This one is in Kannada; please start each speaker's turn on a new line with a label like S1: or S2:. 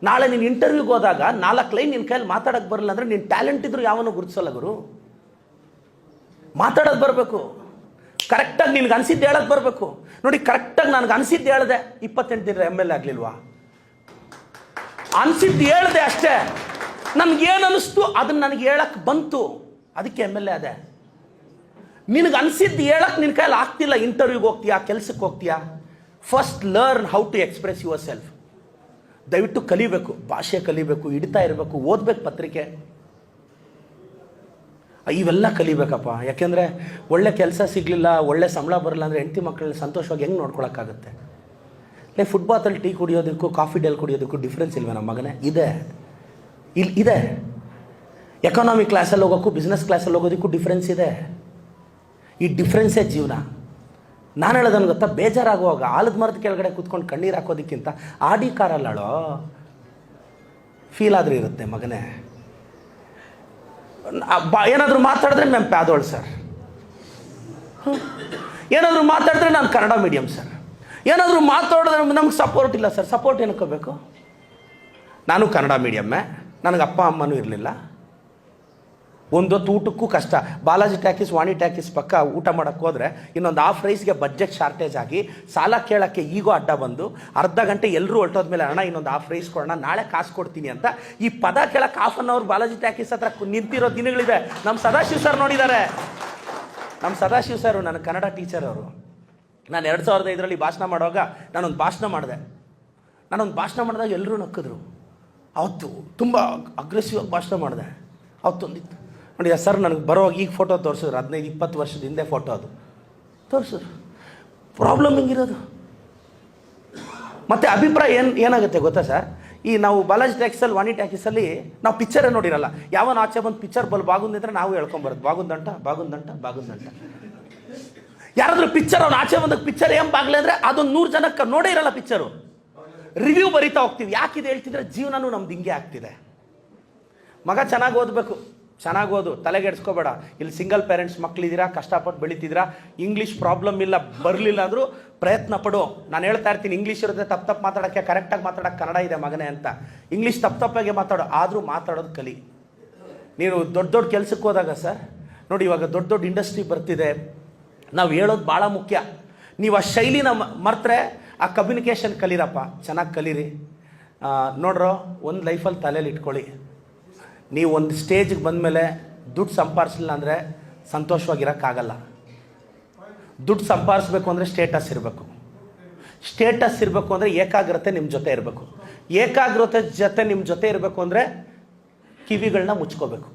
S1: ನಾಳೆ ನೀನು ಇಂಟರ್ವ್ಯೂಗೆ ಹೋದಾಗ 4 ಲೈನ್ ನಿನ್ನ ಕೈಯಲ್ಲಿ ಮಾತಾಡೋಕ್ಕೆ ಬರಲ್ಲ ಅಂದರೆ ನಿನ್ನ ಟ್ಯಾಲೆಂಟ್ ಇದ್ರೂ ಯಾವನೂ ಗುರುತಿಸಲ್ಲ ಗುರು. ಮಾತಾಡೋದು ಬರಬೇಕು, ಕರೆಕ್ಟಾಗಿ ನಿನ್ಗೆ ಅನಿಸಿದ್ದು ಹೇಳೋದು ಬರಬೇಕು. ನೋಡಿ, ಕರೆಕ್ಟಾಗಿ ನನಗೆ ಅನಿಸಿದ್ದು ಹೇಳಿದೆ, 28 ದಿನ MLA ಆಗಲಿಲ್ವಾ? ಅನಿಸಿದ್ದು ಹೇಳಿದೆ ಅಷ್ಟೇ. ನನಗೇನು ಅನ್ನಿಸ್ತು ಅದನ್ನು ನನಗೆ ಹೇಳಕ್ಕೆ ಬಂತು, ಅದಕ್ಕೆ MLA ಅದೇ. ನಿನಗೆ ಅನಿಸಿದ್ದು ಹೇಳಕ್ಕೆ ನಿನ್ನ ಕೈಯಲ್ಲಿ ಆಗ್ತಿಲ್ಲ, ಇಂಟರ್ವ್ಯೂಗೆ ಹೋಗ್ತೀಯಾ, ಕೆಲಸಕ್ಕೆ ಹೋಗ್ತೀಯಾ, first learn how to express yourself. ದಯವಿಟ್ಟು ಕಲಿಬೇಕು, ಭಾಷೆ ಕಲಿಬೇಕು, ಹಿಡಿತಾ ಇರಬೇಕು, ಓದಬೇಕು, ಪತ್ರಿಕೆ ಇವೆಲ್ಲ ಕಲಿಬೇಕಪ್ಪ. ಯಾಕೆಂದರೆ ಒಳ್ಳೆ ಕೆಲಸ ಸಿಗಲಿಲ್ಲ, ಒಳ್ಳೆ ಸಂಬಳ ಬರಲ್ಲ ಅಂದರೆ ಹೆಂಡತಿ ಮಕ್ಕಳನ್ನ ಸಂತೋಷವಾಗಿ ಹೆಂಗೆ ನೋಡ್ಕೊಳಕ್ಕಾಗುತ್ತೆ? ಫುಟ್ಬಾತಲ್ಲಿ ಟೀ ಕುಡಿಯೋದಕ್ಕೂ ಕಾಫಿ ಡೇಲ್ ಕುಡಿಯೋದಕ್ಕೂ ಡಿಫ್ರೆನ್ಸ್ ಇಲ್ವೇ ನಮ್ಮ ಮಗನೇ? ಇದೆ, ಇದೆ. ಎಕಾನಮಿ ಕ್ಲಾಸಲ್ಲಿ ಹೋಗೋಕ್ಕೂ ಬಿಸ್ನೆಸ್ ಕ್ಲಾಸಲ್ಲಿ ಹೋಗೋದಕ್ಕೂ ಡಿಫ್ರೆನ್ಸ್ ಇದೆ. ಈ ಡಿಫ್ರೆನ್ಸೇ ಜೀವನ. ನಾನು ಹೇಳೋದನ್ನು ಗೊತ್ತಾ, ಬೇಜಾರಾಗುವಾಗ ಆಲದ ಮರದ ಕೆಳಗಡೆ ಕೂತ್ಕೊಂಡು ಕಣ್ಣೀರು ಹಾಕೋದಕ್ಕಿಂತ ಆಡಿ ಕಾರಲ್ಲಾಳೋ ಫೀಲ್ ಆದರೂ ಇರುತ್ತೆ ಮಗನೇ. ಏನಾದರೂ ಮಾತಾಡಿದ್ರೆ ಮ್ಯಾಮ್ ಪ್ಯಾದೋಳು ಸರ್, ಏನಾದರೂ ಮಾತಾಡಿದ್ರೆ ನಾನು ಕನ್ನಡ ಮೀಡಿಯಮ್ ಸರ್, ಏನಾದರೂ ಮಾತಾಡಿದ್ರೆ ನಮ್ಗೆ ಸಪೋರ್ಟ್ ಇಲ್ಲ ಸರ್. ಸಪೋರ್ಟ್ ಏನಕ್ಕೋಬೇಕು? ನಾನು ಕನ್ನಡ ಮೀಡಿಯಮ್ಮೇ, ನನಗೆ ಅಪ್ಪ ಅಮ್ಮನೂ ಇರಲಿಲ್ಲ, ಒಂದೊತ್ತು ಊಟಕ್ಕೂ ಕಷ್ಟ. ಬಾಲಾಜಿ ಟ್ಯಾಕೀಸ್, ವಾಣಿ ಟ್ಯಾಕೀಸ್ ಪಕ್ಕ ಊಟ ಮಾಡೋಕ್ಕೆ ಹೋದರೆ ಇನ್ನೊಂದು ಹಾಫ್ ರೈಸ್ಗೆ ಬಡ್ಜೆಟ್ ಶಾರ್ಟೇಜ್ ಆಗಿ ಸಾಲ ಕೇಳೋಕ್ಕೆ ಈಗೋ ಅಡ್ಡ ಬಂದು ಅರ್ಧ ಗಂಟೆ ಎಲ್ಲರೂ ಹೊರಟೋದ್ಮೇಲೆ ಅಣ್ಣ ಇನ್ನೊಂದು ಹಾಫ್ ರೈಸ್ ಕೊಡೋಣ, ನಾಳೆ ಕಾಸು ಕೊಡ್ತೀನಿ ಅಂತ ಈ ಪದ ಕೇಳಕ್ಕೆ half an hour Balaji talkies ಹತ್ರ ನಿಂತಿರೋ ದಿನಗಳಿವೆ. ನಮ್ಮ ಸದಾಶಿವ ಸರ್ ನೋಡಿದ್ದಾರೆ. ನಮ್ಮ ಸದಾಶಿವ ಸರ್ ನನ್ನ ಕನ್ನಡ ಟೀಚರ್ ಅವರು. ನಾನು 2005ರಲ್ಲಿ ಭಾಷಣ ಮಾಡುವಾಗ ನಾನೊಂದು ಭಾಷಣ ಮಾಡಿದಾಗ ಎಲ್ಲರೂ ನಕ್ಕಿದ್ರು. ಅವತ್ತು ತುಂಬ ಅಗ್ರೆಸಿವ್ ಆಗಿ ಭಾಷಣ ಮಾಡಿದೆ. ಅವತ್ತೊಂದಿತ್ತು ನೋಡಿ ಸರ್, ನನಗೆ ಬರೋವಾಗ ಈಗ ಫೋಟೋ ತೋರಿಸಿದ್ರು, 15-20 ವರ್ಷದ ಹಿಂದೆ ಫೋಟೋ ಅದು ತೋರಿಸಿದ್ರು. ಪ್ರಾಬ್ಲಮ್ ಹಿಂಗಿರೋದು. ಮತ್ತು ಅಭಿಪ್ರಾಯ ಏನಾಗುತ್ತೆ ಗೊತ್ತಾ ಸರ್? ಈ ನಾವು ಬಾಲಾಜಿ ಟ್ಯಾಕ್ಸಲ್ಲಿ, ವಾಣಿ ಟ್ಯಾಕ್ಸಲ್ಲಿ ನಾವು ಪಿಕ್ಚರೇ ನೋಡಿರಲ್ಲ. ಯಾವನ ಆಚೆ ಬಂದು ಪಿಕ್ಚರ್ ಬಾಗುಂದಿದ್ರೆ ನಾವು ಹೇಳ್ಕೊಂಬರೋದು, ಬಾಗುಂದಂಟ. ಯಾರಾದರೂ ಪಿಕ್ಚರ್ ಅವ್ನು ಆಚೆ ಬಂದಾಗ ಪಿಕ್ಚರ್ ಏನು ಬಾಗ್ಲೆ ಅಂದರೆ ಅದೊಂದು 100 ಜನಕ್ಕೆ ನೋಡೇ ಇರಲ್ಲ ಪಿಕ್ಚರು. ರಿವ್ಯೂ ಬರೀತಾ ಹೋಗ್ತೀವಿ. ಯಾಕಿದೆ ಹೇಳ್ತಿದ್ರೆ ಜೀವನನೂ ನಮ್ದು ಹಿಂಗೆ ಆಗ್ತಿದೆ. ಮಗ ಚೆನ್ನಾಗಿ ಓದಬೇಕು, ಚೆನ್ನಾಗಿ ಓದು, ತಲೆಗೆಡ್ಸ್ಕೋಬೇಡ. ಇಲ್ಲಿ ಸಿಂಗಲ್ ಪೇರೆಂಟ್ಸ್ ಮಕ್ಕಳಿದ್ದೀರಾ, ಕಷ್ಟಪಟ್ಟು ಬೆಳೀತಿದ್ದೀರಾ, ಇಂಗ್ಲೀಷ್ ಪ್ರಾಬ್ಲಮ್ ಇಲ್ಲ, ಬರಲಿಲ್ಲ ಅಂದರೂ ಪ್ರಯತ್ನ ಪಡು. ನಾನು ಹೇಳ್ತಾ ಇರ್ತೀನಿ, ಇಂಗ್ಲೀಷ್ ಇರುತ್ತೆ ತಪ್ಪು ಮಾತಾಡೋಕ್ಕೆ, ಕರೆಕ್ಟಾಗಿ ಮಾತಾಡೋಕ್ಕೆ ಕನ್ನಡ ಇದೆ ಮಗನೇ ಅಂತ. ಇಂಗ್ಲೀಷ್ ತಪ್ಪಾಗೆ ಮಾತಾಡೋ, ಆದರೂ ಮಾತಾಡೋದು ಕಲಿ. ನೀನು ದೊಡ್ಡ ಕೆಲ್ಸಕ್ಕೆ ಹೋದಾಗ ಸರ್ ನೋಡಿ, ಇವಾಗ ದೊಡ್ಡ ಇಂಡಸ್ಟ್ರಿ ಬರ್ತಿದೆ, ನಾವು ಹೇಳೋದು ಭಾಳ ಮುಖ್ಯ. ನೀವು ಆ ಶೈಲಿನ ಮರ್ತರೆ ಆ ಕಮ್ಯುನಿಕೇಷನ್ ಕಲೀರಪ್ಪ, ಚೆನ್ನಾಗಿ ಕಲೀರಿ. ನೋಡ್ರೋ, ಒಂದು ಲೈಫಲ್ಲಿ ತಲೆಯಲ್ಲಿ ಇಟ್ಕೊಳ್ಳಿ, ನೀವು ಒಂದು ಸ್ಟೇಜಿಗೆ ಬಂದಮೇಲೆ ದುಡ್ಡು ಸಂಪಾದಿಸಲಿಲ್ಲ ಅಂದರೆ ಸಂತೋಷವಾಗಿರೋಕ್ಕಾಗಲ್ಲ. ದುಡ್ಡು ಸಂಪಾದಿಸ್ಬೇಕು ಅಂದರೆ ಸ್ಟೇಟಸ್ ಇರಬೇಕು. ಸ್ಟೇಟಸ್ ಇರಬೇಕು ಅಂದರೆ ಏಕಾಗ್ರತೆ ನಿಮ್ಮ ಜೊತೆ ಇರಬೇಕು. ಏಕಾಗ್ರತೆ ಜೊತೆ ನಿಮ್ಮ ಜೊತೆ ಇರಬೇಕು ಅಂದರೆ ಕಿವಿಗಳನ್ನ ಮುಚ್ಕೋಬೇಕು.